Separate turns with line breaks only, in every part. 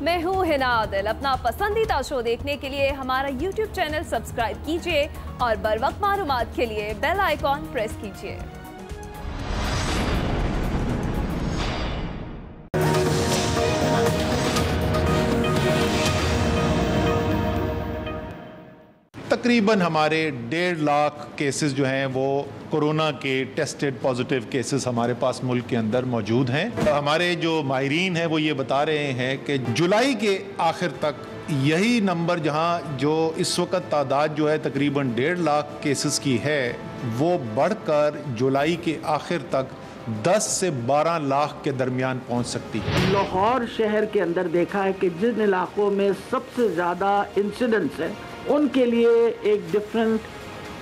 मैं हूँ हिना आदिल। अपना पसंदीदा शो देखने के लिए हमारा YouTube चैनल सब्सक्राइब कीजिए और बर वक्त मालूमात के लिए बेल आइकॉन प्रेस कीजिए।
तकरीबन हमारे 1.5 लाख केसेस जो हैं वो कोरोना के टेस्टेड पॉजिटिव केसेस हमारे पास मुल्क के अंदर मौजूद हैं। हमारे जो माहिरीन हैं वो ये बता रहे हैं कि जुलाई के आखिर तक यही नंबर, जहां जो इस वक्त तादाद जो है तकरीबन 1.5 लाख केसेस की है, वो बढ़कर जुलाई के आखिर तक 10 से 12 लाख के दरमियान पहुंच सकती है।
लाहौर शहर के अंदर देखा है कि जिन इलाकों में सबसे ज़्यादा इंसिडेंट्स है उनके लिए एक डिफरेंट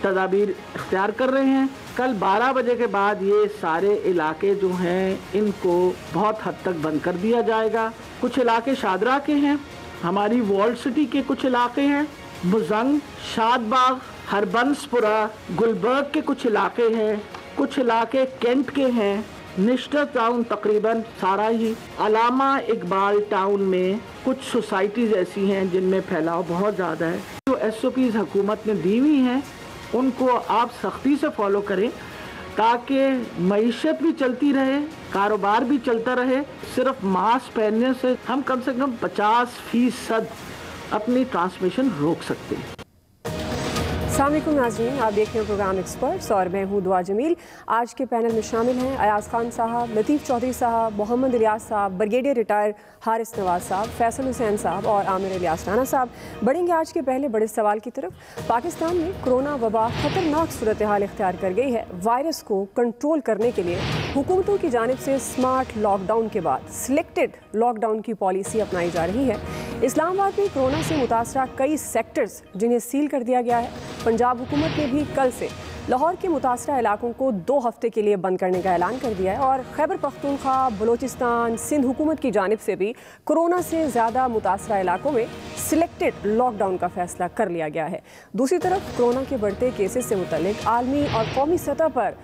तदाबीर इख्तियार कर रहे हैं। कल 12 बजे के बाद ये सारे इलाके जो हैं इनको बहुत हद तक बंद कर दिया जाएगा। कुछ इलाके शादरा के हैं, हमारी वॉल्ड सिटी के कुछ इलाके हैं, मुजंग, शादबाग, हरबंसपुरा, गुलबर्ग के कुछ इलाके हैं, कुछ इलाके कैंट के हैं, निश्तर टाउन तकरीबन सारा ही, अलामा इकबाल टाउन में कुछ सोसाइटीज़ ऐसी हैं जिनमें फैलाव बहुत ज़्यादा है। जो SOPs हुकूमत ने दी हुई हैं उनको आप सख्ती से फॉलो करें ताकि मईशत भी चलती रहे, कारोबार भी चलता रहे। सिर्फ मास्क पहनने से हम कम से कम 50% अपनी ट्रांसमिशन रोक सकते हैं।
अस्सलाम वालेकुम नाज़रीन, आप देख रहे हैं प्रोग्राम एक्सपर्ट्स और मैं हूँ दुआ जमील। आज के पैनल में शामिल हैं अयाज खान साहब, लतीफ़ चौधरी साहब, मोहम्मद इलियास साहब, ब्रिगेडियर रिटायर हारिस नवाज साहब, फैसल हुसैन साहब और आमिर इलियास राना साहब। बढ़ेंगे आज के पहले बड़े सवाल की तरफ। पाकिस्तान में कोरोना वबा ख़तरनाक सूरत हाल इख्तियार कर गई है। वायरस को कंट्रोल करने के लिए हुकूमतों की जानिब से स्मार्ट लॉकडाउन के बाद सिलेक्टेड लॉकडाउन की पॉलिसी अपनाई जा रही है। इस्लामाबाद में कोरोना से मुतासरा कई सेक्टर्स जिन्हें सील कर दिया गया है। पंजाब हुकूमत ने भी कल से लाहौर के मुतासरा इलाकों को 2 हफ्ते के लिए बंद करने का ऐलान कर दिया है और खैबर पख्तूनख्वा, बलोचिस्तान, सिंध हुकूमत की जानिब से भी कोरोना से ज़्यादा मुतासरा इलाकों में सिलेक्टेड लॉकडाउन का फैसला कर लिया गया है। दूसरी तरफ कोरोना के बढ़ते केसेस से मुतल्लिक आलमी और कौमी सतह पर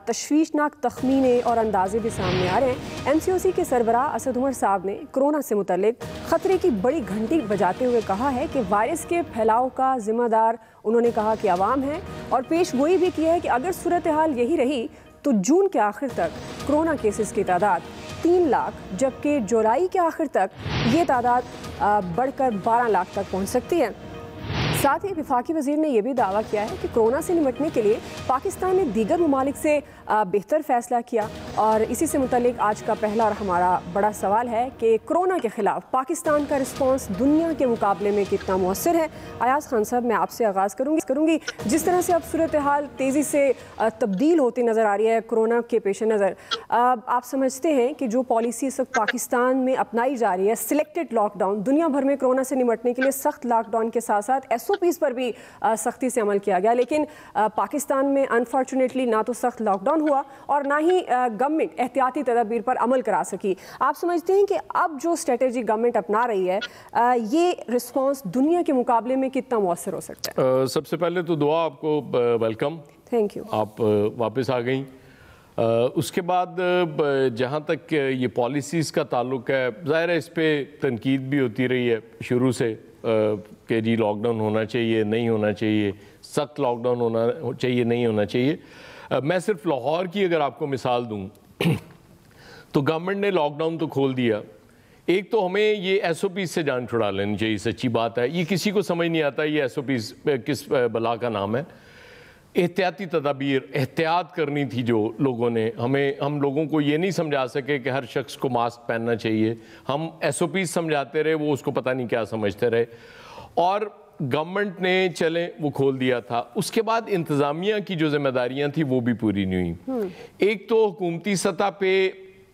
तशवीशनाक तखमीने और अंदाजे भी सामने आ रहे हैं। MCOC के सरबराह असद उमर साहब ने कोरोना से मुतल्लिक ख़तरे की बड़ी घंटी बजाते हुए कहा है कि वायरस के फैलाव का जिम्मेदार उन्होंने कहा कि आवाम है और पेश गोई भी की है कि अगर सूरत हाल यही रही तो जून के आखिर तक कोरोना केसेस की तादाद 3 लाख, जबकि जुलाई के आखिर तक ये तादाद बढ़कर 12 लाख तक पहुँच सकती है। साथ ही वफाकी वज़ीर ने यह भी दावा किया है कि कोरोना से निपटने के लिए पाकिस्तान ने दीगर ममालिक से बेहतर फ़ैसला किया। और इसी से मुतल्लिक आज का पहला और हमारा बड़ा सवाल है कि कोरोना के ख़िलाफ़ पाकिस्तान का रिस्पॉन्स दुनिया के मुकाबले में कितना मौसर है। अयाज खान साहब, मैं आपसे आगाज़ करूँगी। जिस तरह से अब सूरत हाल तेज़ी से तब्दील होती नज़र आ रही है कोरोना के पेश नज़र, आप समझते हैं कि जो पॉलिसी इस वक्त पाकिस्तान में अपनाई जा रही है, सिलेक्टेड लॉकडाउन, दुनिया भर में कोरोना से निपटने के लिए सख्त लॉकडाउन के साथ साथ SOPs पर भी सख्ती से अमल किया गया, लेकिन पाकिस्तान में अनफॉर्चुनेटली ना तो सख्त लॉकडाउन हुआ और ना ही गवर्नमेंट एहतियाती तदबीर पर अमल करा सकी। आप समझते हैं कि अब जो स्ट्रेटेजी गवर्नमेंट अपना रही है, ये रिस्पांस दुनिया के मुकाबले में कितना मौसर हो सकता है?
सबसे पहले तो दुआ, आपको वेलकम,
थैंक यू,
आप वापस आ गई। उसके बाद जहाँ तक ये पॉलिसीज़ का ताल्लुक है, ज़ाहिर है इस पर तनकीद भी होती रही है शुरू से कि जी लॉकडाउन होना चाहिए, नहीं होना चाहिए, सख्त लॉकडाउन होना चाहिए, नहीं होना चाहिए। मैं सिर्फ लाहौर की अगर आपको मिसाल दूं तो गवर्नमेंट ने लॉकडाउन तो खोल दिया। एक तो हमें ये SOPs से जान छुड़ा लेनी चाहिए, सच्ची बात है। ये किसी को समझ नहीं आता ये SOPs किस बला का नाम है। एहतियाती तदाबीर, एहतियात करनी थी जो लोगों ने, हम लोगों को ये नहीं समझा सके कि हर शख्स को मास्क पहनना चाहिए। हम SOPs समझाते रहे, वो उसको पता नहीं क्या समझते रहे और गवर्नमेंट ने चले वो खोल दिया था। उसके बाद इंतज़ामिया की जो जिम्मेदारियां थी वो भी पूरी नहीं हुई। एक तो हुकूमती सतह पे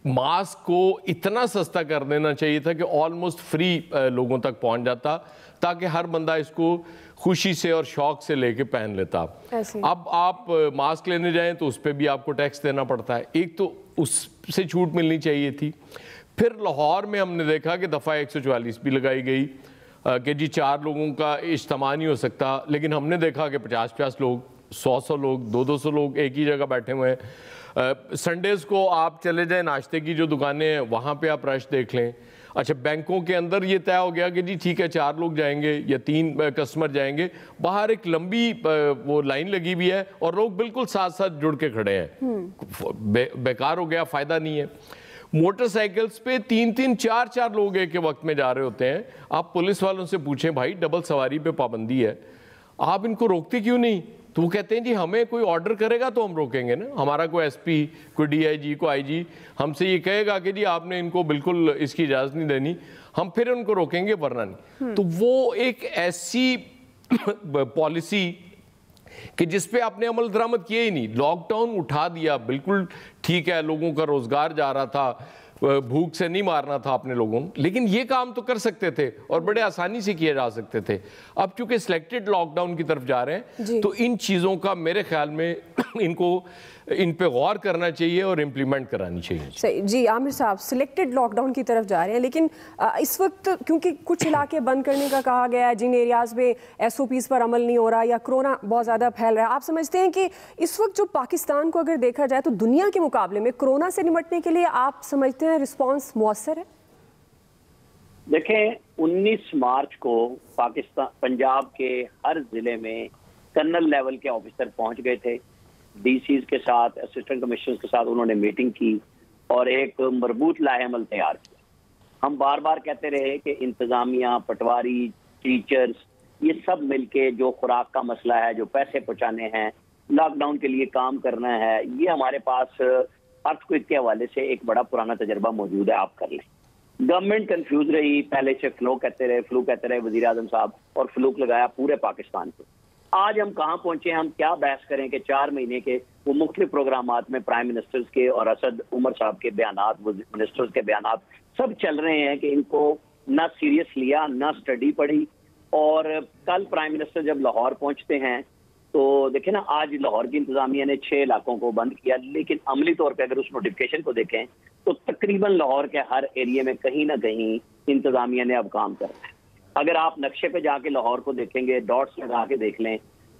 मास्क को इतना सस्ता कर देना चाहिए था कि ऑलमोस्ट फ्री लोगों तक पहुंच जाता, ताकि हर बंदा इसको खुशी से और शौक से लेके पहन लेता। अब आप मास्क लेने जाएं तो उस पर भी आपको टैक्स देना पड़ता है। एक तो उससे छूट मिलनी चाहिए थी। फिर लाहौर में हमने देखा कि दफ़ा 144 भी लगाई गई कि जी 4 लोगों का इज्तिमा नहीं हो सकता, लेकिन हमने देखा कि 50-50 लोग, 100-100 लोग, 200-200 लोग एक ही जगह बैठे हुए हैं। संडेज को आप चले जाएं, नाश्ते की जो दुकानें हैं वहाँ पे आप रश देख लें। अच्छा, बैंकों के अंदर ये तय हो गया कि जी ठीक है 4 लोग जाएंगे या 3 कस्टमर जाएंगे, बाहर एक लंबी वो लाइन लगी हुई है और लोग बिल्कुल साथ साथ जुड़ के खड़े हैं। बेकार हो गया, फायदा नहीं है। मोटरसाइकिल्स पे 3-3, 4-4 लोग एक वक्त में जा रहे होते हैं। आप पुलिस वालों से पूछें भाई डबल सवारी पे पाबंदी है, आप इनको रोकते क्यों नहीं? तो वो कहते हैं जी हमें कोई ऑर्डर करेगा तो हम रोकेंगे ना, हमारा कोई एसपी, कोई डीआईजी, कोई आईजी हमसे ये कहेगा कि जी आपने इनको बिल्कुल इसकी इजाज़त नहीं देनी, हम फिर उनको रोकेंगे, वरना नहीं। तो वो एक ऐसी पॉलिसी कि जिस पे आपने अमल दरामद किया ही नहीं, लॉकडाउन उठा दिया, बिल्कुल ठीक है, लोगों का रोजगार जा रहा था, भूख से नहीं मारना था अपने लोगों को, लेकिन ये काम तो कर सकते थे और बड़े आसानी से किए जा सकते थे। अब चूंकि सिलेक्टेड लॉकडाउन की तरफ जा रहे हैं तो इन चीज़ों का मेरे ख्याल में इन पे गौर करना चाहिए और इम्प्लीमेंट करानी चाहिए।
सही जी, आमिर साहब सिलेक्टेड लॉकडाउन की तरफ जा रहे हैं, लेकिन इस वक्त क्योंकि कुछ इलाके बंद करने का कहा गया है, जिन एरियाज में SOPs पर अमल नहीं हो रहा या कोरोना बहुत ज़्यादा फैल रहा है, आप समझते हैं कि इस वक्त जो पाकिस्तान को अगर देखा जाए तो दुनिया के मुकाबले में कोरोना से निपटने के लिए आप समझते हैं रिस्पॉन्स मौसर है?
देखें, 19 मार्च को पाकिस्तान पंजाब के हर जिले में कर्नल लेवल के ऑफिसर पहुंच गए थे, DCs के साथ, असिस्टेंट कमिश्नर के साथ उन्होंने मीटिंग की और एक मरबूत लाहेअमल तैयार किया। हम बार बार कहते रहे कि इंतजामिया, पटवारी, टीचर्स, ये सब मिलके जो खुराक का मसला है, जो पैसे पहुंचाने हैं, लॉकडाउन के लिए काम करना है, ये हमारे पास अर्थक्वेक के हवाले से एक बड़ा पुराना तजर्बा मौजूद है, आप कर लें। गवर्नमेंट कंफ्यूज रही, पहले से फ्लू कहते रहे वजीर आजम साहब, और फ्लूक लगाया पूरे पाकिस्तान पे। आज हम कहाँ पहुंचे, हम क्या बहस करें कि 4 महीने के वो मुख्तलिफ प्रोग्रामात में प्राइम मिनिस्टर्स के और असद उमर साहब के बयानात, मिनिस्टर्स के बयानात सब चल रहे हैं कि इनको ना सीरियस लिया, ना स्टडी पढ़ी। और कल प्राइम मिनिस्टर जब लाहौर पहुंचते हैं तो देखें ना, आज लाहौर की इंतजामिया ने 6 इलाकों को बंद किया, लेकिन अमली तौर पर अगर उस नोटिफिकेशन को देखें तो तकरीबन लाहौर के हर एरिया में कहीं ना कहीं इंतजामिया ने अब काम करना है। अगर आप नक्शे पे जाके लाहौर को देखेंगे, डॉट्स लगा के देख लें,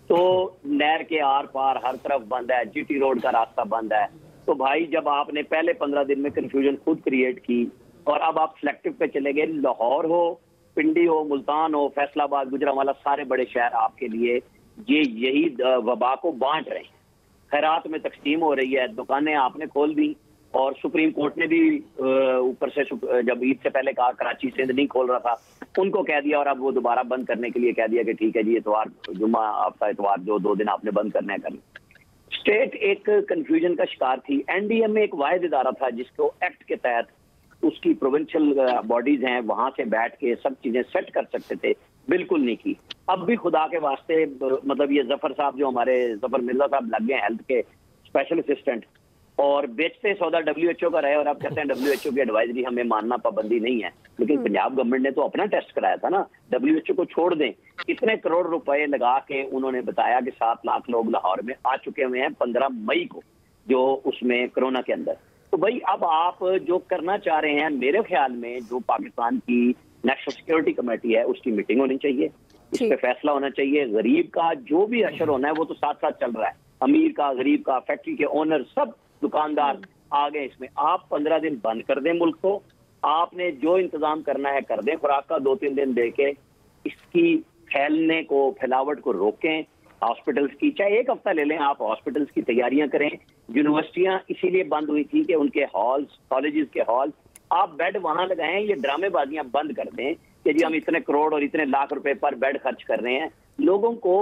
तो नहर के आर पार हर तरफ बंद है, GT रोड का रास्ता बंद है। तो भाई जब आपने पहले 15 दिन में कंफ्यूजन खुद क्रिएट की और अब आप सिलेक्टिव पे चले गए, लाहौर हो, पिंडी हो, मुल्तान हो, फैसलाबाद, गुजरांवाला, सारे बड़े शहर आपके लिए ये यही वबा को बांट रहे हैं। खैरात में तकसीम हो रही है, दुकानें आपने खोल दी और सुप्रीम कोर्ट ने भी ऊपर से जब ईद से पहले कहा कराची सिंध नहीं खोल रहा था, उनको कह दिया और अब वो दोबारा बंद करने के लिए कह दिया कि ठीक है जी, इतवार जुम्मा आपका इतवार जो 2 दिन आपने बंद करना है कर। स्टेट एक कंफ्यूजन का शिकार थी। NDM में एक वाहिद इदारा था जिसको एक्ट के तहत उसकी प्रोविंशियल बॉडीज हैं, वहां से बैठ के सब चीजें सेट कर सकते थे, बिल्कुल नहीं की। अब भी खुदा के वास्ते, मतलब ये जफर साहब जो हमारे जफर मिर्जा साहब लग गए हेल्थ के स्पेशल असिस्टेंट, और बेचते सौदा WHO का रहे और अब कहते हैं WHO की एडवाइजरी हमें मानना पाबंदी नहीं है। लेकिन पंजाब गवर्नमेंट ने तो अपना टेस्ट कराया था ना, WHO को छोड़ दें। कितने करोड़ रुपए लगा के उन्होंने बताया कि 7 लाख लोग लाहौर में आ चुके हुए हैं 15 मई को, जो उसमें कोरोना के अंदर। तो भाई अब आप जो करना चाह रहे हैं, मेरे ख्याल में जो पाकिस्तान की नेशनल सिक्योरिटी कमेटी है उसकी मीटिंग होनी चाहिए, इस पे फैसला होना चाहिए। गरीब का जो भी अशर होना है वो तो साथ साथ चल रहा है, अमीर का, गरीब का, फैक्ट्री के ओनर, सब दुकानदार आ गए इसमें। आप 15 दिन बंद कर दें मुल्क को, आपने जो इंतजाम करना है कर दें, खुराक का 2-3 दिन दे के इसकी फैलने को, फैलावट को रोकें। हॉस्पिटल्स की चाहे 1 हफ्ता ले लें, आप हॉस्पिटल्स की तैयारियां करें। यूनिवर्सिटियां इसीलिए बंद हुई थी कि उनके हॉल्स, कॉलेजेस के हॉल, आप बेड वहां लगाएं। ये ड्रामेबाजियां बंद कर दें कि जी हम इतने करोड़ और इतने लाख रुपए पर बेड खर्च कर रहे हैं। लोगों को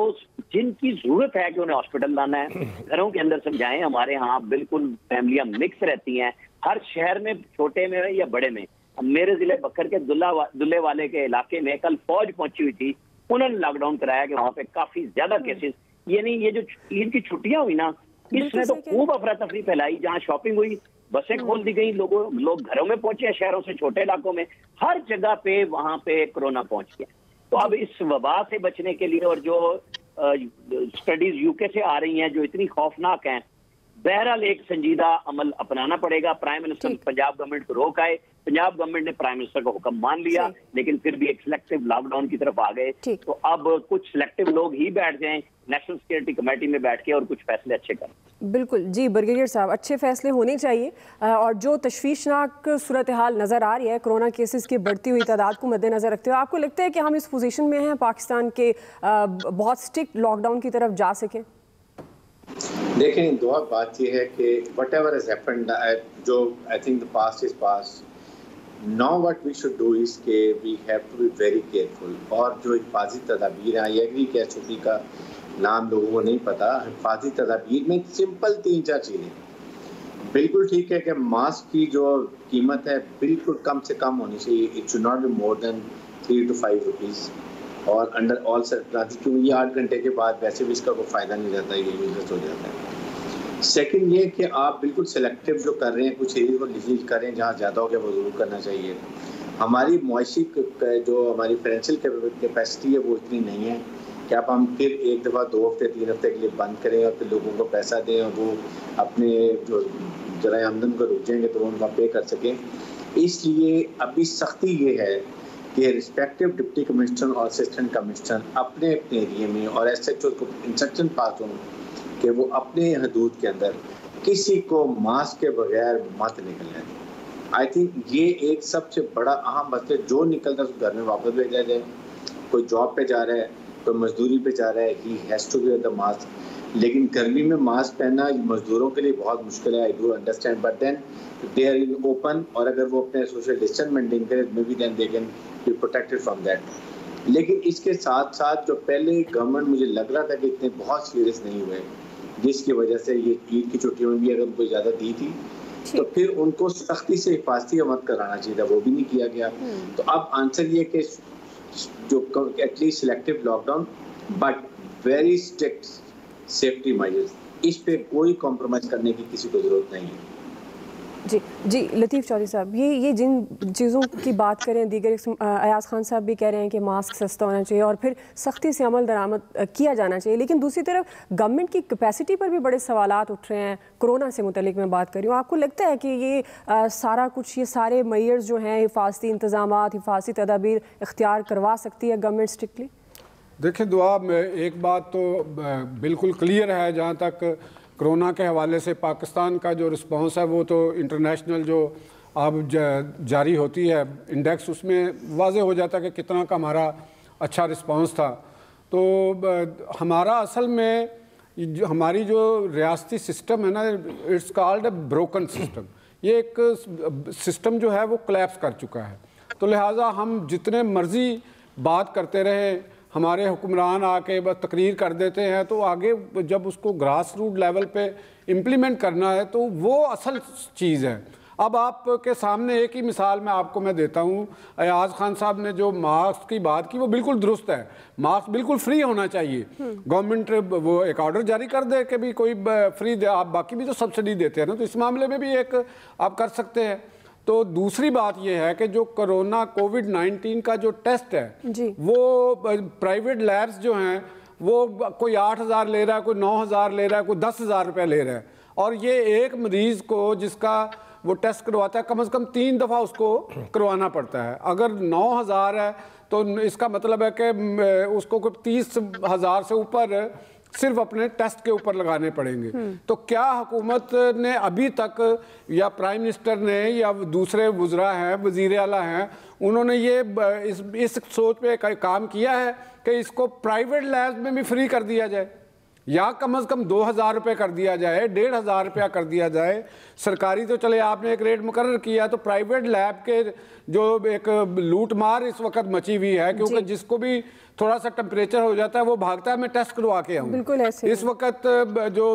जिनकी जरूरत है कि उन्हें हॉस्पिटल लाना है, घरों के अंदर समझाएं। हमारे यहाँ बिल्कुल फैमिलियां मिक्स रहती हैं, हर शहर में, छोटे में या बड़े में। मेरे जिले बकर के दुल्ले वाले के इलाके में कल फौज पहुंची हुई थी, उन्होंने लॉकडाउन कराया कि वहां पे काफी ज्यादा केसेस, यानी ये जो ईद की छुट्टियां हुई ना, इसने तो खूब अफरा तफरी फैलाई। जहाँ शॉपिंग हुई, बसें खोल दी गई, लोग घरों में पहुंचे, शहरों से छोटे इलाकों में, हर जगह पे वहां पे कोरोना पहुंच गया। तो अब इस वबा से बचने के लिए, और जो स्टडीज UK से आ रही हैं जो इतनी खौफनाक हैं, बहरहाल एक संजीदा अमल अपनाना पड़ेगा। प्राइम मिनिस्टर पंजाब गवर्नमेंट को रोक आए, पंजाब गवर्नमेंट ने प्राइम मिनिस्टर का हुक्म मान लिया, लेकिन फिर भी एक सिलेक्टिव लॉकडाउन की तरफ आ गए। तो अब कुछ सिलेक्टिव लोग ही बैठ जाएं नेशनल सिक्योरिटी कमेटी में बैठ के और कुछ फैसले अच्छे करें।
बिल्कुल जी ब्रिगेडियर साहब, अच्छे फैसले होने चाहिए और जो तशवीशनाक सूरत हाल नज़र आ रही है कोरोना केसेस की बढ़ती हुई तादाद को मद्देनज़र रखते हुए, आपको लगता है कि हम इस पोजीशन में हैं पाकिस्तान के बहुत स्ट्रिक्ट लॉकडाउन की तरफ जा सकें?
देखें, दुआ बात यह है कि वट एवर हैज हैपेंड, जो I think the past is past, now what we should do is के we have to be very careful. और जो हिफाजी तदाबीर हैं, ये एग्री के SOP का नाम लोगों को नहीं पता, हिफाजी तदाबीर में सिंपल 3-4 चीज़ें। बिल्कुल ठीक है कि मास्क की जो कीमत है बिल्कुल कम से कम होनी चाहिए, it should not be more than 3 to 5 rupees और अंडर ऑल सर्कमस्टेंसेस, क्योंकि ये 8 घंटे के बाद वैसे भी इसका कोई फ़ायदा नहीं रहता, ये यूजलेस हो जाता है। सेकंड ये कि आप बिल्कुल सेलेक्टिव जो कर रहे हैं, कुछ एरिया को डिलीट करें, जहाँ ज़्यादा हो गया वो ज़रूर करना चाहिए। हमारी मुआशी जो हमारी फाइनेंशियल कैपेसिटी है वो इतनी नहीं है कि आप हम फिर एक दफ़ा 2 हफ्ते 3 हफ्ते के लिए बंद करें और फिर लोगों को पैसा दें और वो अपने जो ज़रा आमदन को रुक जाएंगे तो उनका पे कर सकें। इसलिए अभी सख्ती ये है कि रिस्पेक्टिव डिप्टी कमिश्नर और असिस्टेंट कमिश्नर अपने अपने एरिए में और SHO को इंस्ट्रक्शन पास हों कि वो अपने हदूद के अंदर किसी को मास्क के बगैर मत निकलें। आई थिंक ये एक सबसे बड़ा अहम मसला, जो निकलता है उसको घर में वापस भेजा जाए। कोई जॉब पे जा रहा है, कोई मजदूरी पे जा रहा है, he has to wear the mask. लेकिन गर्मी में मास्क पहनना मजदूरों के लिए बहुत मुश्किल है, I do understand, but then they are in open और अगर वो अपने सोशल डिस्टेंस मेंटेन करें may be then they can be protected from that. लेकिन इसके साथ साथ जो पहले गवर्नमेंट मुझे लग रहा था कि इतने बहुत सीरियस नहीं हुए, जिसकी वजह से ये ईद की छुट्टियों में भी अगर उनको ज़्यादा दी थी तो फिर उनको सख्ती से हिफाजती अमल कराना चाहिए था, वो भी नहीं किया गया। तो अब आंसर ये कि जो at least selective lockdown but very strict safety measures, इस पे कोई कॉम्प्रोमाइज़ करने की किसी को ज़रूरत नहीं है।
जी लतीफ़ चौधरी साहब, ये जिन चीज़ों की बात करें, दीगर अयाज़ खान साहब भी कह रहे हैं कि मास्क सस्ता होना चाहिए और फिर सख्ती से अमल दरामद किया जाना चाहिए, लेकिन दूसरी तरफ गवर्नमेंट की कैपेसिटी पर भी बड़े सवालात उठ रहे हैं। कोरोना से मुतल्लिक मैं बात कर रही हूँ, आपको लगता है कि ये सारा कुछ, ये सारे मेजर्स जो हैं, हिफाजती इंतजामात, हिफाजती तदाबीर इख्तियार करवा सकती है गवर्नमेंट स्ट्रिक्टली?
देखिए दुआ में एक बात तो बिल्कुल क्लियर है, जहाँ तक कोरोना के हवाले से पाकिस्तान का जो रिस्पांस है वो तो इंटरनेशनल जो अब जारी होती है इंडेक्स, उसमें वाज़े हो जाता है कि कितना का हमारा अच्छा रिस्पांस था। तो हमारा असल में हमारी जो रियासती सिस्टम है ना, it's called a broken system. ये एक सिस्टम जो है वो कोलैप्स कर चुका है। तो लिहाजा हम जितने मर्जी बात करते रहे, हमारे हुक्मरान आके बस तकरीर कर देते हैं, तो आगे जब उसको ग्रास रूट लेवल पे इम्प्लीमेंट करना है तो वो असल चीज़ है। अब आपके सामने एक ही मिसाल मैं आपको देता हूँ। अयाज़ खान साहब ने जो मास्क की बात की वो बिल्कुल दुरुस्त है, मास्क बिल्कुल फ्री होना चाहिए। गवर्नमेंट वो एक ऑर्डर जारी कर दे कि भी कोई फ्री दे, आप बाकी भी तो सब्सिडी देते हैं ना, तो इस मामले में भी एक आप कर सकते हैं। तो दूसरी बात यह है कि जो कोरोना कोविड-19 का जो टेस्ट है वो प्राइवेट लैब्स जो हैं वो कोई 8,000 ले रहा है, कोई 9,000 ले रहा है, कोई 10,000 रुपये ले रहा है, और ये एक मरीज़ को जिसका वो टेस्ट करवाता है कम से कम 3 दफ़ा उसको करवाना पड़ता है। अगर 9,000 है तो इसका मतलब है कि उसको कोई 30,000 से ऊपर सिर्फ अपने टेस्ट के ऊपर लगाने पड़ेंगे। तो क्या हुकूमत ने अभी तक या प्राइम मिनिस्टर ने या दूसरे वज़रा हैं, वज़ीर आला हैं, उन्होंने ये इस सोच पे काम किया है कि इसको प्राइवेट लैब्स में भी फ्री कर दिया जाए, या कम से कम 2,000 रुपये कर दिया जाए, 1,500 रुपया कर दिया जाए। सरकारी तो चले आपने एक रेट मुकर्रर किया, तो प्राइवेट लैब के जो एक लूट मार इस वक्त मची हुई है, क्योंकि जिसको भी थोड़ा सा टेम्परेचर हो जाता है वो भागता है मैं टेस्ट करवा के आऊँ।
बिल्कुल ऐसे
इस वक्त जो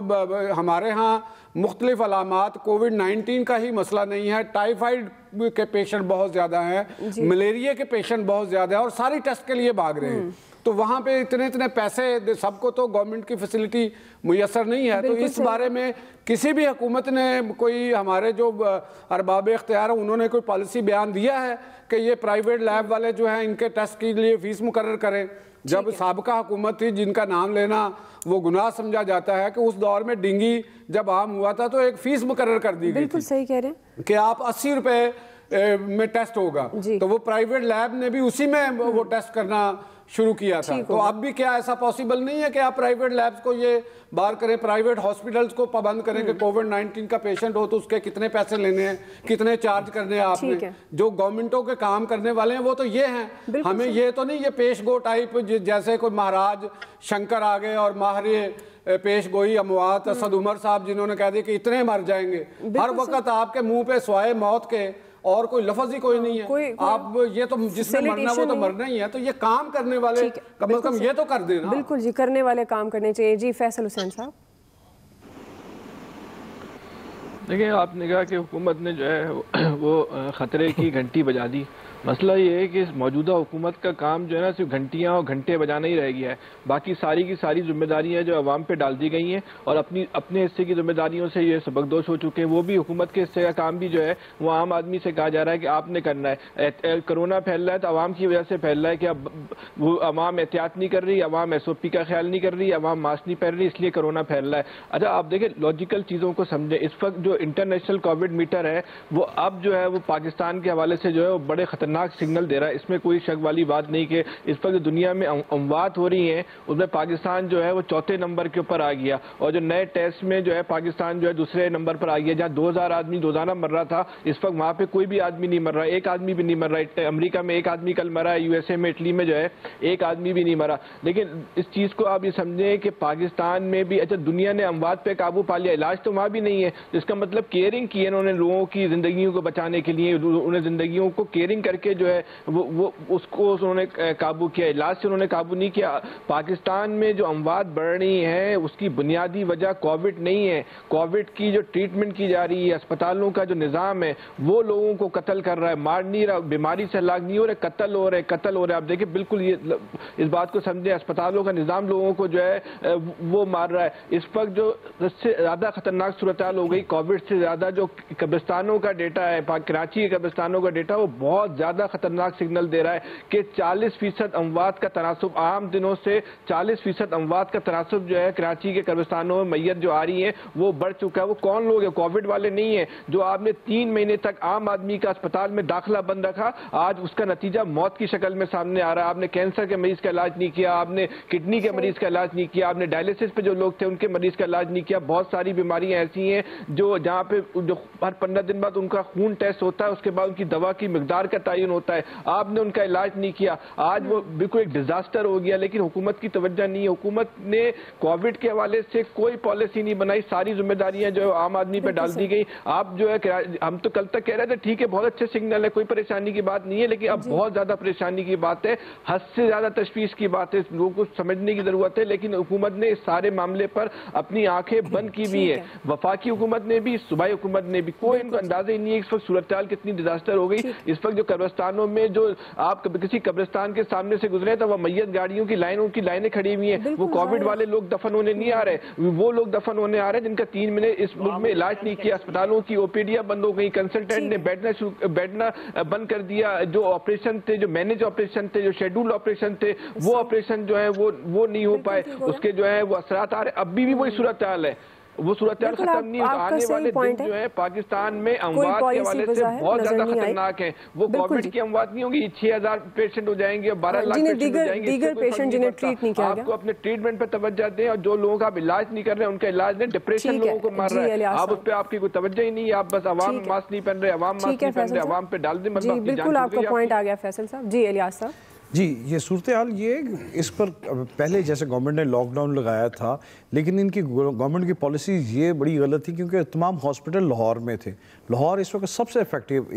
हमारे यहाँ मुख्तलिफ अलामात कोविड-19 का ही मसला नहीं है, टाइफाइड के पेशेंट बहुत ज़्यादा हैं, मलेरिया के पेशेंट बहुत ज़्यादा हैं और सारी टेस्ट के लिए भाग रहे हैं। तो वहाँ पे इतने पैसे सबको तो गवर्नमेंट की फैसिलिटी मुयसर नहीं है। तो इस बारे में किसी भी हुकूमत ने कोई, हमारे जो अरबाब इख्तियार हैं उन्होंने कोई पॉलिसी बयान दिया है कि ये प्राइवेट लैब वाले जो हैं इनके टेस्ट के लिए फ़ीस मुकर्रर करें? जब साबिका हुकूमत थी जिनका नाम लेना वो गुनाह समझा जाता है, कि उस दौर में डेंगू जब आम हुआ था तो एक फ़ीस मुकर्रर कर दी गई।
बिल्कुल सही कह रहे हैं
कि आप 80 रुपये में टेस्ट होगा, तो वो प्राइवेट लैब ने भी उसी में वो टेस्ट करना शुरू किया था। तो अब भी क्या ऐसा पॉसिबल नहीं है कि आप प्राइवेट लैब्स को ये बार करें, प्राइवेट हॉस्पिटल्स को पाबंद करें कि कोविड-19 का पेशेंट हो तो उसके कितने पैसे लेने हैं, कितने चार्ज करने हैं आपने। जो गवर्नमेंटों के काम करने वाले हैं वो तो ये हैं, हमें ये तो नहीं ये पेश गो टाइप जैसे कोई महाराज शंकर आ गए और माहरे पेश गोई अमवात असद उमर साहब जिन्होंने कह दिया कि इतने मर जाएंगे। हर वक्त आपके मुंह पे स्वाए मौत के और कोई लफ्ज ही कोई नहीं है। आप ये तो जिसने मरना वो तो मरना ही है, तो ये काम करने वाले कम से कम ये तो कर देना।
बिल्कुल जी, करने वाले काम करने चाहिए। जी फैसल हुसैन साहब।
देखिए, आपने कहा कि हुकूमत ने जो है वो ख़तरे की घंटी बजा दी। मसला ये है कि मौजूदा हुकूमत का काम जो है ना सिर्फ घंटियाँ और घंटे बजाना ही रह गया है। बाकी सारी की सारी जिम्मेदारियाँ जो अवाम पे डाल दी गई हैं और अपने हिस्से की जिम्मेदारियों से ये सबकदोश हो चुके हैं। वो भी हुकूमत के हिस्से का काम भी जो है वो आम आदमी से कहा जा रहा है कि आपने करना है। कोरोना फैल रहा है तो अवाम की वजह से फैल रहा है कि अब वो अवाम एहतियात नहीं कर रही, अवाम SOP का ख्याल नहीं कर रही, अवाम मास्क नहीं पहन रही, इसलिए कोरोना फैल रहा है। अच्छा, आप देखें लॉजिकल चीज़ों को समझें। इस वक्त जो इंटरनेशनल कोविड मीटर है वो अब जो है वो पाकिस्तान के हवाले से जो है वो बड़े खतरनाक सिग्नल दे रहा है। इसमें कोई शक वाली बात नहीं कि इस पर जो दुनिया में अमवात हो रही हैं उसमें पाकिस्तान जो है वो चौथे नंबर के ऊपर आ गया और जो नए टेस्ट में जो है पाकिस्तान जो है दूसरे नंबर पर आ गया। जहां 2000 आदमी रोजाना मर रहा था, इस वक्त वहां पे कोई भी आदमी नहीं मर रहा, एक आदमी भी नहीं मर रहा। अमेरिका में एक आदमी कल मरा है, USA में, इटली में जो है एक आदमी भी नहीं मरा। लेकिन इस चीज को आप ये समझें कि पाकिस्तान में भी अच्छा दुनिया ने अमवात पे काबू पा लिया, इलाज तो वहां भी नहीं है। इसका मतलब केयरिंग की है उन्होंने लोगों की जिंदगियों को बचाने के लिए, उन्हें जिंदगियों को केयरिंग करके जो है वो उसको उन्होंने काबू किया, इलाज से उन्होंने काबू नहीं किया। पाकिस्तान में जो अमवात बढ़ रही है उसकी बुनियादी वजह कोविड नहीं है। कोविड की जो ट्रीटमेंट की जा रही है, अस्पतालों का जो निज़ाम है वो लोगों को कत्ल कर रहा है, मार नहीं रहा, बीमारी से हलाक नहीं हो रहे, कत्ल हो रहे। आप देखिए बिल्कुल ये इस बात को समझे, अस्पतालों का निज़ाम लोगों को जो है वो मार रहा है। इस वक्त जो सबसे ज्यादा खतरनाक सूरत हाल हो गई, कोविड से ज्यादा जो कब्रिस्तानों का डेटा है, कराची के कब्रिस्तानों का डेटा वो बहुत ज्यादा खतरनाक सिग्नल दे रहा है कि 40% अमवात का तनासुब, आम दिनों से 40% अमवात का तनासुब जो है कराची के कब्रिस्तानों में मैयत जो आ रही है वो बढ़ चुका है। वो कौन लोग हैं? कोविड वाले नहीं है। जो आपने 3 महीने तक आम आदमी का अस्पताल में दाखिला बंद रखा, आज उसका नतीजा मौत की शक्ल में सामने आ रहा है। आपने कैंसर के मरीज का इलाज नहीं किया, आपने किडनी के मरीज का इलाज नहीं किया, आपने डायलिसिस पे जो लोग थे उनके मरीज का इलाज नहीं किया। बहुत सारी बीमारियां ऐसी हैं जो जहाँ पे जो हर 15 दिन बाद उनका खून टेस्ट होता है, उसके बाद उनकी दवा की मिकदार का तयन होता है, आपने उनका इलाज नहीं किया। आज वो बिल्कुल एक डिजास्टर हो गया, लेकिन हुकूमत की तवज्जो नहीं है। हुकूमत ने कोविड के हवाले से कोई पॉलिसी नहीं बनाई, सारी जिम्मेदारियां जो है आम आदमी पे डाल दी गई। आप जो है हम तो कल तक कह रहे थे ठीक है बहुत अच्छे सिग्नल है, कोई परेशानी की बात नहीं है, लेकिन अब बहुत ज्यादा परेशानी की बात है, हद से ज्यादा तशवीश की बात है, लोगों को समझने की जरूरत है। लेकिन हुकूमत ने इस सारे मामले पर अपनी आंखें बंद की हुई है, वफाकी हुकूमत ने भी, सूबाई हुकूमत ने भी। कोई इनको अंदाजा ही नहीं है इस वक्त सूरत हाल कितनी डिजास्टर हो गई। इस वक्त जो कब्रिस्तानों में जो आप किसी कब्रिस्तान के सामने से गुजरे तो वह मैयत गाड़ियों की लाइनें खड़ी हुई हैं, वो कोविड वाले लोग दफन होने नहीं आ रहे, वो लोग दफन होने आ रहे हैं जिनका 3 महीने इस मुल्क में इलाज नहीं किया। अस्पतालों की ओपीडियां बंद हो गई, कंसल्टेंट ने बैठना बंद कर दिया, जो ऑपरेशन थे, जो मैनेज ऑपरेशन थे, जो शेड्यूल ऑपरेशन थे, वो ऑपरेशन जो है वो नहीं हो पाए, उसके जो है वो असरात आ रहे। अभी भी वही सूरत हाल है, वो सूरत हाल खत्म नहीं होता। आने वाले दिन जो है पाकिस्तान में अमवात के हवाले से बहुत ज्यादा खतरनाक है। वो कोविड की अमवात नहीं होगी, 6000 पेशेंट हो जाएंगे और 12 लाख पेशेंट हो जाएंगे। दीगर पेशेंट जिन्हें ट्रीट नहीं किया गया, आपको अपने ट्रीटमेंट पर तवज्जो दें, और जो लोग आप इलाज नहीं कर रहे उनका इलाज नहीं, डिप्रेशन लोगों को मार रहा है, आप उस पर आपकी कोई तवज्जो ही नहीं है। आप बस अवाम मास्क नहीं पहन रहे, अवाम मास्क नहीं पहन रहे, अवाम पे डाल दें।
बिल्कुल आपका पॉइंट आ गया फैसल साहब। जी इलियास साहब।
जी, ये सूरत हाल ये इस पर पहले जैसे गवर्नमेंट ने लॉकडाउन लगाया था, लेकिन इनकी गवर्नमेंट की पॉलिसीज़ ये बड़ी गलत थी क्योंकि तमाम हॉस्पिटल लाहौर में थे। लाहौर इस वक्त सबसे इफेक्टिव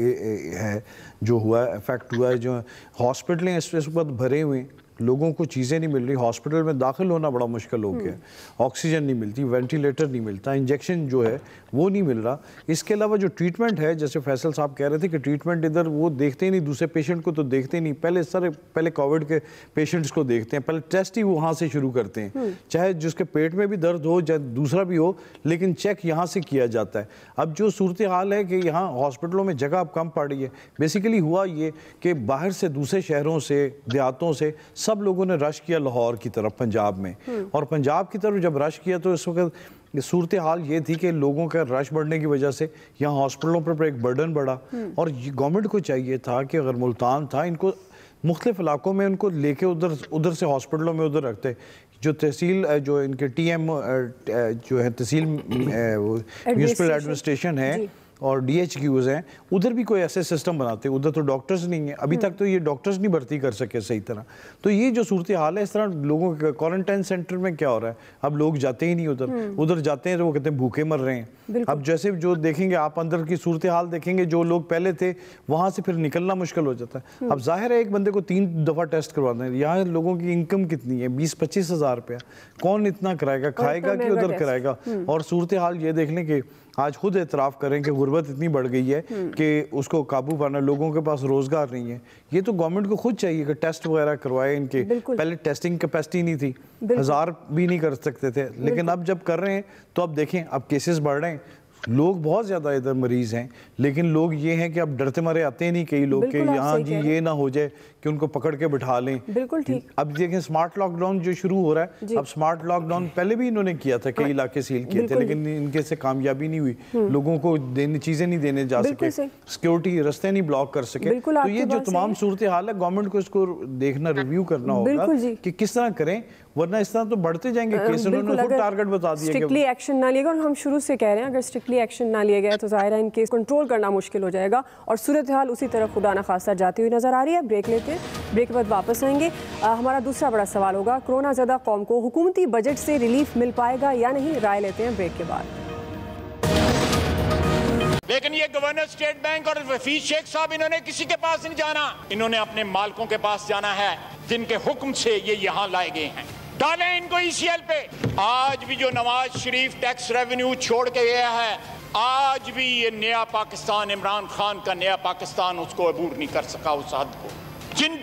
है जो हुआ है, इफेक्ट हुआ है। जो हॉस्पिटलें इस वक्त भरे हुए, लोगों को चीज़ें नहीं मिल रही, हॉस्पिटल में दाखिल होना बड़ा मुश्किल हो गया, ऑक्सीजन नहीं मिलती, वेंटिलेटर नहीं मिलता, इंजेक्शन जो है वो नहीं मिल रहा। इसके अलावा जो ट्रीटमेंट है, जैसे फैसल साहब कह रहे थे कि ट्रीटमेंट इधर वो देखते ही नहीं, दूसरे पेशेंट को तो देखते ही नहीं। पहले कोविड के पेशेंट्स को देखते हैं, पहले टेस्ट ही वहाँ से शुरू करते हैं, चाहे जिसके पेट में भी दर्द हो चाहे दूसरा भी हो, लेकिन चेक यहाँ से किया जाता है। अब जो सूरत हाल है कि यहाँ हॉस्पिटलों में जगह अब कम पड़ रही है। बेसिकली हुआ ये कि बाहर से दूसरे शहरों से, देहातों से सब लोगों ने रश किया लाहौर की तरफ, पंजाब में, और पंजाब की तरफ जब रश किया तो इस वक्त सूरत हाल ये थी कि लोगों का रश बढ़ने की वजह से यहाँ हॉस्पिटलों पर एक बर्डन बढ़ा, और गवर्नमेंट को चाहिए था कि अगर मुल्तान था, इनको मुख्तलिफ इलाकों में उनको लेके उधर से हॉस्पिटलों में उधर रखते। जो तहसील जो इनके TM जो है तहसील म्यूनिसिपल एडमिनिस्ट्रेशन है और DHQs हैं, उधर भी कोई ऐसे सिस्टम बनाते। उधर तो डॉक्टर्स नहीं है, अभी तक तो ये डॉक्टर्स नहीं भर्ती कर सके सही तरह। तो ये जो सूरत हाल है, इस तरह लोगों के क्वारंटाइन सेंटर में क्या हो रहा है, अब लोग जाते ही नहीं उधर जाते हैं तो वो कहते हैं भूखे मर रहे हैं। अब जैसे जो देखेंगे आप अंदर की सूरत हाल देखेंगे, जो लोग पहले थे वहाँ से फिर निकलना मुश्किल हो जाता है। अब जाहिर है एक बंदे को 3 दफ़ा टेस्ट करवाते हैं। यहाँ लोगों की इनकम कितनी है, 20-25 हज़ार रुपया, कौन इतना कराएगा, खाएगा कि उधर कराएगा। और सूरत हाल ये देख लें कि आज खुद एतराफ़ करें कि गुर्बत इतनी बढ़ गई है कि उसको काबू पाना, लोगों के पास रोज़गार नहीं है। ये तो गवर्नमेंट को खुद चाहिए कि टेस्ट वगैरह करवाए इनके। पहले टेस्टिंग कैपेसिटी नहीं थी, 1000 भी नहीं कर सकते थे, लेकिन अब जब कर रहे हैं तो अब देखें अब केसेस बढ़ रहे हैं। लोग बहुत ज़्यादा इधर मरीज हैं, लेकिन लोग ये हैं कि अब डरते मारे आते नहीं कई लोग कि यहाँ जी ये ना हो जाए कि उनको पकड़ के बिठा लें।
बिल्कुल ठीक।
अब देखें स्मार्ट लॉकडाउन जो शुरू हो रहा है, अब स्मार्ट लॉकडाउन पहले भी इन्होंने किया था, कई इलाके सील किए थे, लेकिन इनके से कामयाबी नहीं हुई। लोगों को चीज़ें नहीं देने जा सके, सिक्योरिटी रास्ते नहीं ब्लॉक कर सके। तो ये जो तमाम सूरत हाल है, गवर्नमेंट को इसको देखना, रिव्यू करना होगा कि किस तरह करें, वरना इस तरह तो बढ़ते जाएंगे केस। उन्होंने खुद टारगेट बता दिया,
स्ट्रिक्टली एक्शन ना लिएगा, और हम शुरू से कह रहे हैं अगर स्ट्रिक्टली एक्शन ना लिया गया तो ज़ाहिर है इन केस कंट्रोल करना मुश्किल हो जाएगा, और सूरत हाल उसी तरफ खुदा न खास्ता जाती हुई नजर आ रही है। ब्रेक लेते हैं, ब्रेक के बाद वापस आएंगे। हमारा दूसरा बड़ा सवाल होगा, कोरोना ज़दा कौम को हुकूमती बजट से रिलीफ मिल पाएगा या नहीं, राय लेते हैं ब्रेक के बाद।
लेकिन ये गवर्नर स्टेट बैंक और हफीज शेख साहब, इन्होंने किसी के पास नहीं जाना, इन्होंने अपने मालिकों के पास जाना है जिनके हुक्म से ये यहाँ लाए गए हैं। डालें इनको ECL पे। आज भी जो नवाज शरीफ टैक्स रेवेन्यू छोड़ के गया है, आज भी ये नया पाकिस्तान, इमरान खान का नया पाकिस्तान, उसको अबूर नहीं कर सका उस हद को।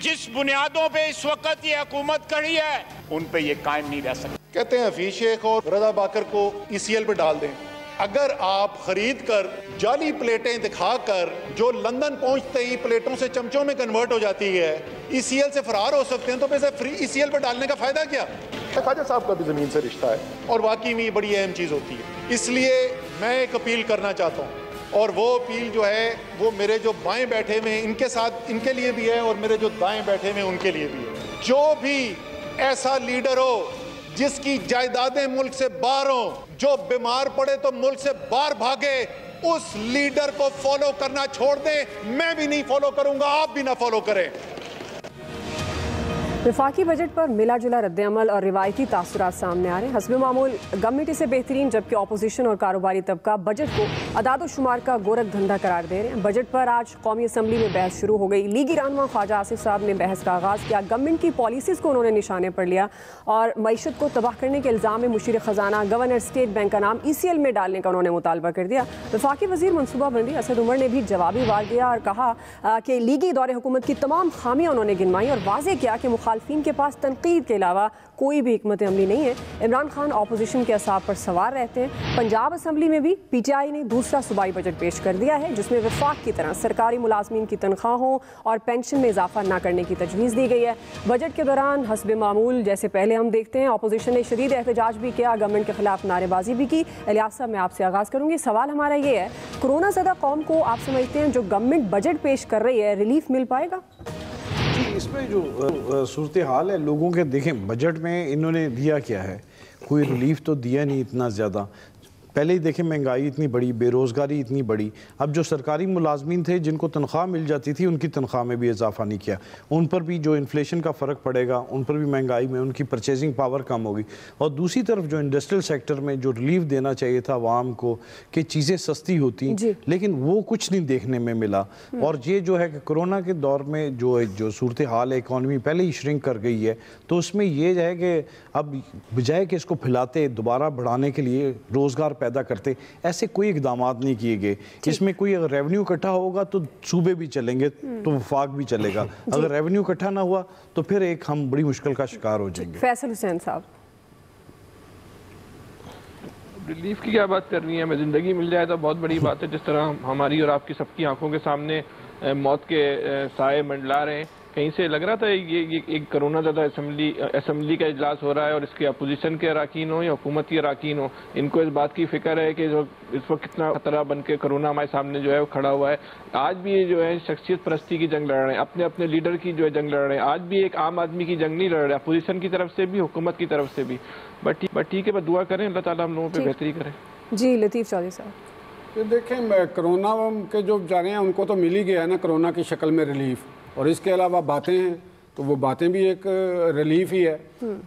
जिस बुनियादों पे इस वक्त ये हुकूमत करी है, उन पे ये कायम नहीं रह सकती।
कहते हैं हफीज शेख और रजा बाकर को ECL पे डाल दें। अगर आप खरीद कर जाली प्लेटें दिखाकर, जो लंदन पहुंचते ही प्लेटों से चमचों में कन्वर्ट हो जाती है, ECL से फरार हो सकते हैं, तो पैसे फ्री ECL पर डालने का फायदा क्या? ख्वाजा साहब का भी जमीन से रिश्ता है, और वाकई में ये बड़ी अहम चीज़ होती है। इसलिए मैं एक अपील करना चाहता हूँ, और वो अपील जो है वो मेरे जो बाएं बैठे हुए इनके साथ, इनके लिए भी है, और मेरे जो दाएं बैठे हुए उनके लिए भी है। जो भी ऐसा लीडर हो जिसकी जायदादें मुल्क से बाहर हो, जो बीमार पड़े तो मुल्क से बाहर भागे, उस लीडर को फॉलो करना छोड़ दें। मैं भी नहीं फॉलो करूंगा, आप भी ना फॉलो करें।
वफाकी बजट पर मिला जुला रद्द-ए-अमल और रिवायती तासुरात सामने आ रहे हैं। हस्ब मामूल गवर्नमेंट इसे बेहतरीन, जबकि अपोजिशन और कारोबारी तबका बजट को अदाद शुमार का गोरख धंधा करार दे रहे हैं। बजट पर आज कौमी असम्बली में बहस शुरू हो गई। लीगी रहनुमा ख्वाजा आसिफ साहब ने बहस का आगाज़ किया। गवर्नमेंट की पॉलिसीज़ को उन्होंने निशाने पर लिया और मईशत को तबाह करने के इल्ज़ाम में मुशीर ख़जाना गवर्नर स्टेट बैंक का नाम ECL में डालने का उन्होंने मुतालबा कर दिया। वफाकी वज़ीर मनसूबाबंदी असद उमर ने भी जवाबी वार दिया और कहा कि लीगी दौरे हुकूमत की तमाम खामियाँ उन्होंने गिनवाई और वाज़ेह किया कि मुखालफिन के पास तनकीद के अलावा कोई भी हिकमत अमली नहीं है। इमरान खान अपोजिशन के असाब पर सवार रहते हैं। पंजाब असम्बली में भी PTI ने दूसरा सूबाई बजट पेश कर दिया है, जिसमें वफाक की तरह सरकारी मुलाजमीन की तनख्वाहों और पेंशन में इजाफा न करने की तजवीज़ दी गई है। बजट के दौरान हस्ब मामूल जैसे पहले हम देखते हैं, अपोजिशन ने शदीद एहतजाज भी किया, गवर्नमेंट के खिलाफ नारेबाजी भी की। इलियास साहब, मैं आपसे आगाज़ करूँगी। सवाल हमारा ये है, कोरोना ज़दा कौम को आप समझते हैं जो गवर्नमेंट बजट पेश कर रही है, रिलीफ मिल पाएगा?
इसमें जो सूरत हाल है लोगों के, देखें बजट में इन्होंने दिया क्या है, कोई रिलीफ तो दिया नहीं इतना ज़्यादा। पहले ही देखें महंगाई इतनी बड़ी, बेरोज़गारी इतनी बड़ी। अब जो सरकारी मुलाजमीन थे जिनको तनख्वाह मिल जाती थी, उनकी तनख्वाह में भी इजाफा नहीं किया। उन पर भी जो इन्फ्लेशन का फ़र्क पड़ेगा, उन पर भी महंगाई में उनकी परचेजिंग पावर कम होगी। और दूसरी तरफ जो इंडस्ट्रियल सेक्टर में जो रिलीफ देना चाहिए था आवाम को कि चीज़ें सस्ती होती, लेकिन वो कुछ नहीं देखने में मिला। और ये जो है कि कोरोना के दौर में जो सूरत हाल है, इकॉनमी पहले ही श्रिंक कर गई है, तो उसमें ये है कि अब बजाय कि इसको फैलाते दोबारा बढ़ाने के लिए रोज़गार पैदा करते, ऐसे कोई इकदाम नहीं किए गए। इसमें कोई अगर रेवेन्यू इकट्ठा होगा तो सूबे भी चलेंगे, तो वफाक भी चलेगा। अगर रेवेन्यू इकट्ठा ना हुआ तो फिर एक हम बड़ी मुश्किल का शिकार हो जाएंगे।
फैसल हुसैन साहब,
रिलीफ की क्या बात करनी है, हमें ज़िंदगी मिल जाए तो बहुत बड़ी बात है। जिस तरह हमारी और आपकी सबकी आंखों के सामने मौत के साए मंडला रहे हैं। कहीं से लग रहा था ये एक कोरोना ज़्यादा असम्बली का इजलास हो रहा है और इसके अपोजिशन के अराकीन हो या हुकूमत के अराकीन हो, इनको इस बात की फिक्र है कि इस वक्त कितना खतरा बन के कोरोना हमारे सामने जो है वो खड़ा हुआ है। आज भी ये जो है शख्सियत परस्ती की जंग लड़ रहे हैं, अपने अपने लीडर की जो है जंग लड़ रहे हैं। आज भी एक आम आदमी की जंग नहीं लड़ रहे, अपोजिशन की तरफ से भी, हुकूमत की तरफ से भी। बट ठीक है, बस दुआ करें अल्लाह ताला हम लोगों पर बेहतरी करें।
जी लतीफ़ चौधरी साहब,
ये देखें, कोरोना के जो बेचारे हैं उनको तो मिल ही गया है ना कोरोना की शक्ल में रिलीफ, और इसके अलावा बातें हैं तो वो बातें भी एक रिलीफ ही है।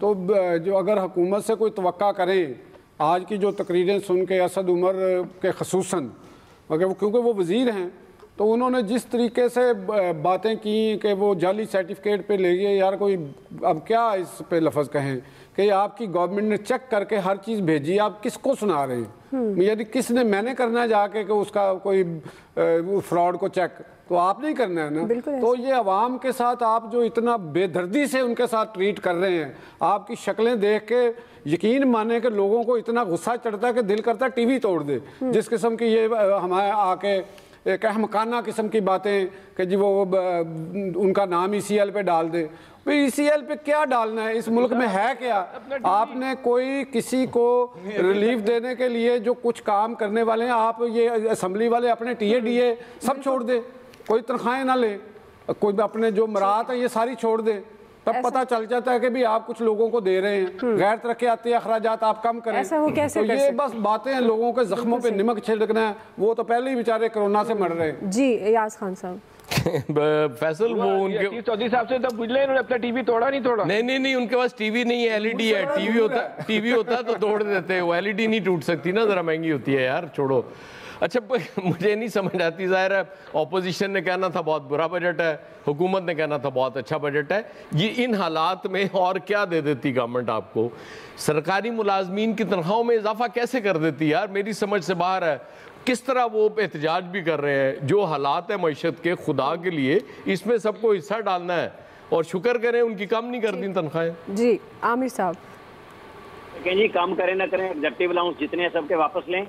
तो जो अगर हुकूमत से कोई तवक्का करें, आज की जो तकरीरें सुन के असद उमर के खसूसन, मगर क्योंकि वो वज़ीर हैं तो उन्होंने जिस तरीके से बातें की कि वो जाली सर्टिफिकेट पे ले गए, यार कोई अब क्या इस पे लफ्ज़ कहें कि आपकी गवर्नमेंट ने चेक करके हर चीज़ भेजी, आप किसको सुना रहे हैं? यदि किसने, मैंने करना है जाके कि उसका कोई फ्रॉड को चेक, तो आप नहीं करना है ना। तो ये अवाम के साथ आप जो इतना बेदर्दी से उनके साथ ट्रीट कर रहे हैं, आपकी शक्लें देख के यकीन माने कि लोगों को इतना गुस्सा चढ़ता है कि दिल करता है टीवी तोड़ दे। जिस किस्म की ये हमारे आके एक अहमकाना किस्म की बातें कि जी वो उनका नाम ECL पे डाल दे। भाई ECL पे क्या डालना है? इस मुल्क में है क्या? आपने कोई किसी को रिलीफ देने के लिए जो कुछ काम करने वाले हैं, आप ये असम्बली वाले अपने TADA सब छोड़ दे, कोई तनख्वाहें ना ले, कोई अपने जो मराहत है ये सारी छोड़ दे, तब पता चल जाता है कि भी आप कुछ लोगों को दे रहे हैं। गैर तरक्याती अखराजात आप कम करें।
ऐसा हो कैसे
तो ये बस बातें हैं, लोगों के जख्मों पे नमक छिड़कना है। वो तो पहले ही बेचारे कोरोना से मर रहे हैं।
जी यास खान साहब,
फैसल वो उनके
चौधरी साहब से तब पूछ ले, इन्होंने अपना टीवी तोड़ा नहीं तोड़ा?
नहीं, उनके पास टीवी नहीं है, LED है। टीवी होता तो तोड़ देते हैं, वो LED नहीं टूट सकती ना, जरा महंगी होती है यार, छोड़ो। अच्छा, मुझे नहीं समझ आती, जाहिर है ऑपोजिशन ने कहना था बहुत बुरा बजट है, हुकूमत ने कहना था बहुत अच्छा बजट है। ये इन हालात में और क्या दे देती गवर्नमेंट आपको? सरकारी मुलाजमीन की तनख्वाहों में इजाफा कैसे कर देती यार, मेरी समझ से बाहर है। किस तरह वो एहतजाज भी कर रहे हैं, जो हालात है मईशत के, खुदा के लिए इसमें सबको हिस्सा डालना है, और शुक्र करें उनकी कम नहीं कर दी तनख्वाहें।
जी आमिर साहब,
जी कम करें ना करें, एग्जेक्टिव अलाउंस जितने सबके वापस लें।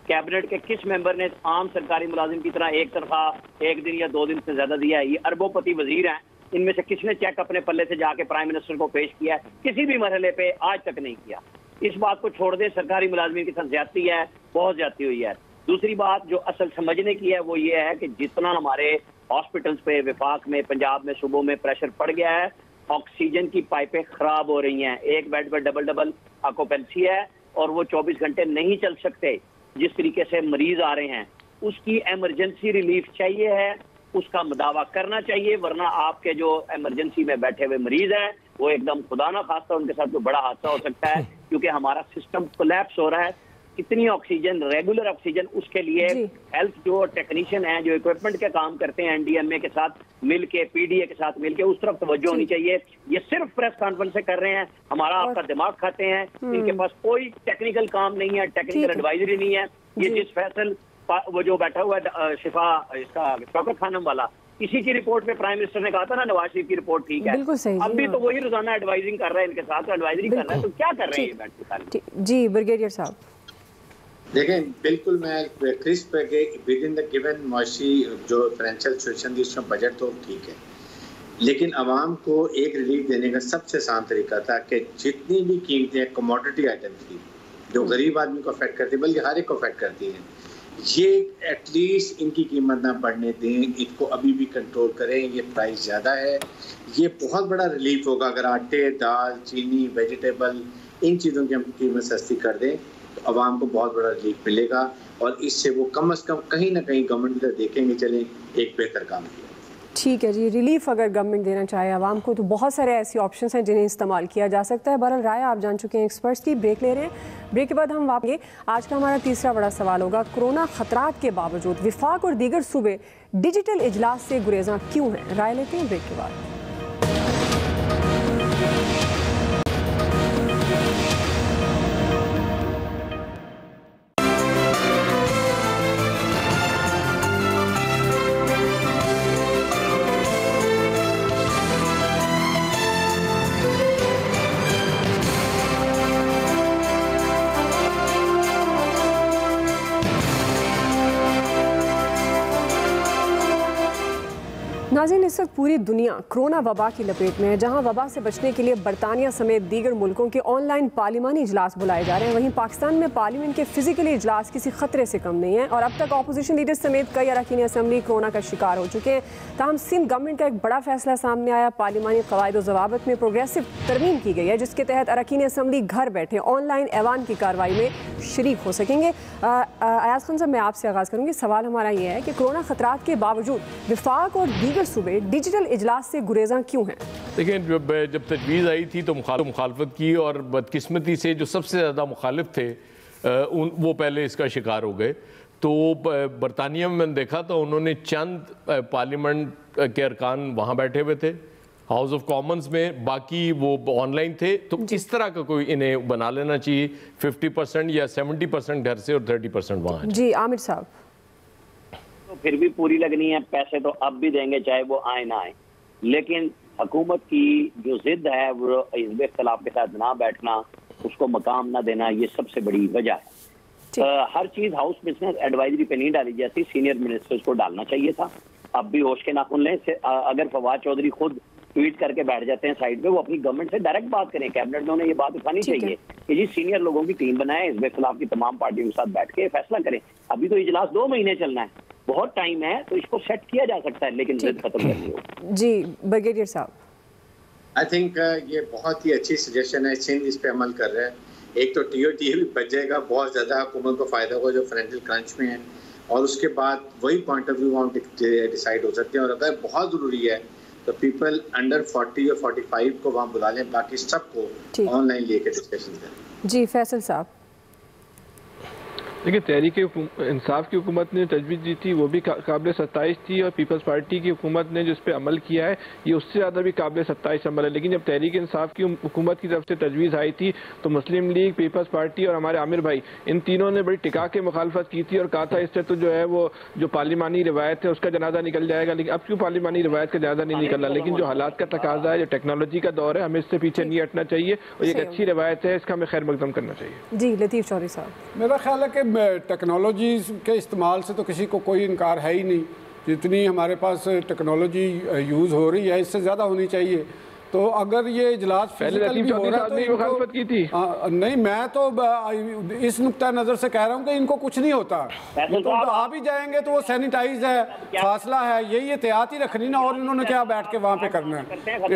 कैबिनेट के किस मेंबर ने आम सरकारी मुलाजिम की तरह एक तनख्वाह 1 दिन या 2 दिन से ज्यादा दिया है? ये अरबोपति वजीर हैं, इनमें से किसने चेक अपने पल्ले से जाके प्राइम मिनिस्टर को पेश किया है? किसी भी मरहले पे आज तक नहीं किया। इस बात को छोड़ दे, सरकारी मुलाजिम के साथ ज्यादती है, बहुत ज्यादती हुई है। दूसरी बात जो असल समझने की है वो ये है कि जितना हमारे हॉस्पिटल्स पे, विफाक में, पंजाब में, सूबों में प्रेशर पड़ गया है, ऑक्सीजन की पाइपें खराब हो रही हैं। एक बेड पर डबल ऑक्यूपेंसी है और वो 24 घंटे नहीं चल सकते। जिस तरीके से मरीज आ रहे हैं, उसकी इमरजेंसी रिलीफ चाहिए है, उसका दावा करना चाहिए, वरना आपके जो इमरजेंसी में बैठे हुए मरीज हैं वो एकदम खुदा ना खास्ता उनके साथ कोई बड़ा हादसा हो सकता है, क्योंकि हमारा सिस्टम कोलैप्स हो रहा है। कितनी ऑक्सीजन, रेगुलर ऑक्सीजन, उसके लिए हेल्थ जो टेक्नीशियन हैं, जो इक्विपमेंट के काम करते हैं, NDMA के साथ मिलके, PDA के साथ मिलके, उस तरफ तवज्जो होनी चाहिए। ये सिर्फ प्रेस कॉन्फ्रेंस से कर रहे हैं, हमारा आपका दिमाग खाते हैं। इनके पास कोई टेक्निकल काम नहीं है, टेक्निकल एडवाइजरी नहीं है। ये जिस फैसल वो जो बैठा हुआ है शिफा, इसका शौकत खानम वाला, इसी की रिपोर्ट पे प्राइम मिनिस्टर ने कहा था ना नवाज शरीफ की रिपोर्ट ठीक है, अब भी तो वही रोजाना एडवाइजिंग कर रहा है, इनके साथ एडवाइजरी कर रहा है, तो क्या कर रहे हैं ये बैठ के?
जी ब्रिगेडियर साहब,
देखें, बिल्कुल मैं क्रिस्प है कि विद इन द गिवन मॉइशी जो फाइनेंशियल सिचुएशन थी उसमें बजट तो ठीक है, लेकिन आवाम को एक रिलीफ देने का सबसे आसान तरीका था कि जितनी भी कीमतें कमोडिटी आइटम थी जो गरीब आदमी को अफेक्ट करती है, बल्कि हर एक को अफेक्ट करती हैं, ये एटलीस्ट इनकी कीमत ना बढ़ने दें, इनको अभी भी कंट्रोल करें। ये प्राइस ज़्यादा है, ये बहुत बड़ा रिलीफ होगा अगर आटे, दाल, चीनी, वेजिटेबल, इन चीज़ों की हम कीमत सस्ती कर दें तो आवाम को बहुत बड़ा रिलीफ मिलेगा, और इससे वो कम अज़ कम कहीं ना कहीं गवर्नमेंट की तरफ देखेंगे, चलें एक बेहतर काम किया।
ठीक है जी, रिलीफ अगर गवर्नमेंट देना चाहे आवाम को तो बहुत सारे ऐसी ऑप्शंस हैं जिन्हें इस्तेमाल किया जा सकता है। बहरहाल राय आप जान चुके हैं एक्सपर्ट्स की। ब्रेक ले रहे हैं, ब्रेक के बाद हम वापस। आज का हमारा तीसरा बड़ा सवाल होगा, कोरोना खतरात के बावजूद विफाक और दीगर सूबे डिजिटल इजलास से गुरेज़ां क्यों हैं? राय लेते हैं ब्रेक के बाद। तक पूरी दुनिया कोरोना वबा की लपेट में है। जहां वबा से बचने के लिए बरतानिया समेत दीगर मुल्कों के ऑनलाइन पार्लिमानी इजलास बुलाए जा रहे हैं, वहीं पाकिस्तान में पार्लियामेंट के फिजिकली इजलास किसी खतरे से कम नहीं है और अब तक अपोजिशन लीडर समेत कई अरकान असम्बली कोरोना का शिकार हो चुके हैं। ताहम सिंध गवर्नमेंट का एक बड़ा फैसला सामने आया। पार्लिमानी क़वायद व ज़वाबित में प्रोग्रेसिव तरमीम की गई है, जिसके तहत अरकान असम्बली घर बैठे ऑनलाइन ऐवान की कार्रवाई में शरीक हो सकेंगे। अयाज खान साहब, मैं आपसे आगाज़ करूँगी। सवाल हमारा ये है कि कोरोना खतरात के बावजूद विफाक और दीगर सूबे डिजिटल इजलास से गुरेज़ां क्यों हैं?
देखिए, जब तजवीज़ आई थी तो मुखालफत की और बदकिस्मती से जो सबसे ज़्यादा मुखालिफ थे वो पहले इसका शिकार हो गए। तो बरतानिया में मैंने देखा तो उन्होंने चंद पार्लियामेंट के अरकान वहाँ बैठे हुए थे, हाउस ऑफ कॉमन्स में, बाकी वो ऑनलाइन थे। तो इस तरह का कोई इन्हें बना लेना चाहिए, 50% या 70% घर से और 30% वहाँ। जी
आमिर साहब,
तो फिर भी पूरी लगनी है, पैसे तो अब भी देंगे चाहे वो आए ना आए, लेकिन हुकूमत की जो जिद है वो हिज़्ब इख्तिलाफ के साथ ना बैठना, उसको मकाम ना देना, ये सबसे बड़ी वजह है। हर चीज हाउस बिजनेस एडवाइजरी पे नहीं डाली जाती, सीनियर मिनिस्टर्स को डालना चाहिए था। अब भी होश के नाखून लें। अगर फवाद चौधरी खुद ट्वीट करके बैठ जाते हैं साइड पे, वो अपनी गवर्नमेंट से डायरेक्ट बात करें। कैबिनेट में उन्हें ये बात उठानी चाहिए कि जी सीनियर लोगों की टीम बनाए, हिज़्ब इख्तिलाफ की तमाम पार्टियों के साथ बैठ के फैसला करें। अभी तो इजलास 2 महीने चलना है, बहुत टाइम है, तो इसको सेट किया जा सकता है, लेकिन जिद खत्म करनी होगी।
जी ब्रिगेडियर साहब,
आई थिंक ये बहुत ही अच्छी सजेशन है। सिंध इस पे अमल कर रहे हैं। एक तो टीओटीए भी बच जाएगा, बहुत ज़्यादा हुकूमत को फ़ायदा होगा जो फाइनेंशियल क्रंच में है, और उसके बाद वही पॉइंट ऑफ व्यू वहाँ डिसाइड हो सकते हैं। और अगर बहुत ज़रूरी है तो पीपल अंडर 40 और 45 को वहाँ बुला लें, बाकी सबको ऑनलाइन लेकर डिस्कशन करें।
जी फैसल साहब,
देखिए, तहरीक इंसाफ की हुकूमत ने तजवीज़ दी थी, वो भी काबिल 27 थी, और पीपल्स पार्टी की हुकूमत ने जिस पे अमल किया है ये उससे ज़्यादा भी काबिल 27 अमल है। लेकिन जब तहरीक इंसाफ की हुकूमत की तरफ से तजवीज़ आई थी तो मुस्लिम लीग, पीपल्स पार्टी और हमारे आमिर भाई, इन तीनों ने बड़ी टिका के मुखालफत की थी और कहा था इससे तो जो है वो जो पार्लिमानी रिवायत है उसका जनाजा निकल जाएगा। लेकिन अब क्यों पार्लिमानी रिवायत का जनाजा नहीं निकल रहा? लेकिन जो हालात का तकाजा है, जो टेक्नोलॉजी का दौर है, हमें इससे पीछे नहीं हटना चाहिए और एक अच्छी रिवायत है, इसका हमें खैर मकदम करना चाहिए।
जी लतीफ़ चौधरी साहब,
मेरा ख्याल है कि टेक्नोलॉजी के इस्तेमाल से तो किसी को कोई इनकार है ही नहीं। जितनी हमारे पास टेक्नोलॉजी यूज़ हो रही है इससे ज़्यादा होनी चाहिए। तो अगर ये इजलास फिजिकल भी हो रहा है तो मुखालफत की थी। नहीं, मैं तो इस नुक्ता नज़र से कह रहा हूँ कि इनको कुछ नहीं होता। तो आ भी जाएंगे तो वो सैनिटाइज है, फासला है, यही एहतियात ही रखनी ना। और इन्होंने क्या बैठ के वहाँ पे करना है?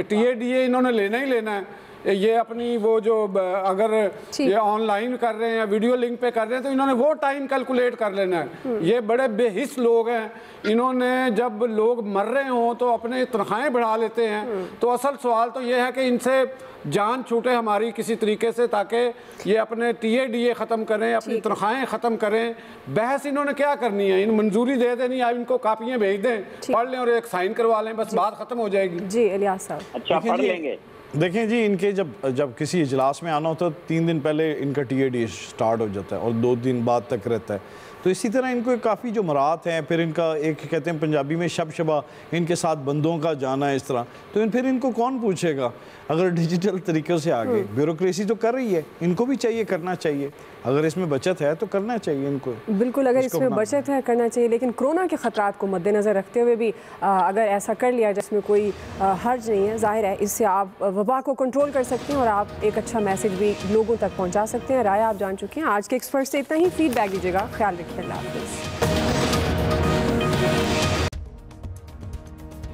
TADA इन्होंने लेना ही लेना है। ये अपनी वो जो अगर ये ऑनलाइन कर रहे हैं, वीडियो लिंक पे कर रहे हैं, तो इन्होंने वो टाइम कैलकुलेट कर लेना है। ये बड़े बेहिस लोग हैं। इन्होंने जब लोग मर रहे हों तो अपने तनख्वाहें बढ़ा लेते हैं। तो असल सवाल तो ये है कि इनसे जान छूटे हमारी किसी तरीके से, ताकि ये अपने TADA ख़त्म करें, अपनी तनख्वाहें ख़त्म करें। बहस इन्होंने क्या करनी है? इन मंजूरी दे देनी, आप इनको कापियाँ भेज दें, पढ़ लें और एक साइन करवा लें, बस बात ख़त्म हो जाएगी।
जी इलियास साहब,
अच्छा पढ़ लेंगे।
देखें जी, इनके जब किसी इजलास में आना होता है 3 दिन पहले इनका TADA स्टार्ट हो जाता है और 2 दिन बाद तक रहता है। तो इसी तरह इनको काफ़ी जो मरात हैं, फिर इनका एक कहते हैं पंजाबी में शबा, इनके साथ बंदों का जाना है इस तरह, तो फिर इनको कौन पूछेगा? अगर डिजिटल तरीक़ों से आगे ब्यूरोक्रेसी तो कर रही है, इनको भी चाहिए, करना चाहिए। अगर इसमें बचत है तो करना चाहिए इनको।
बिल्कुल, अगर इसमें बचत है करना चाहिए, लेकिन कोरोना के ख़तरात को मद्देनज़र रखते हुए भी अगर ऐसा कर लिया जिसमें कोई हर्ज नहीं है, जाहिर है इससे आप वबा को कंट्रोल कर सकते हैं और आप एक अच्छा मैसेज भी लोगों तक पहुँचा सकते हैं। राय आप जान चुके हैं। आज के एक्सपर्ट से इतना ही। फीडबैक दीजिएगा। ख्याल रखिए। अल्लाह हाफ़िज़।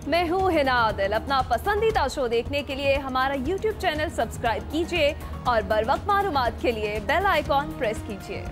मैं हूँ हिना आदिल। अपना पसंदीदा शो देखने के लिए हमारा YouTube चैनल सब्सक्राइब कीजिए और बर वक्त मालूमात के लिए बेल आइकॉन प्रेस कीजिए।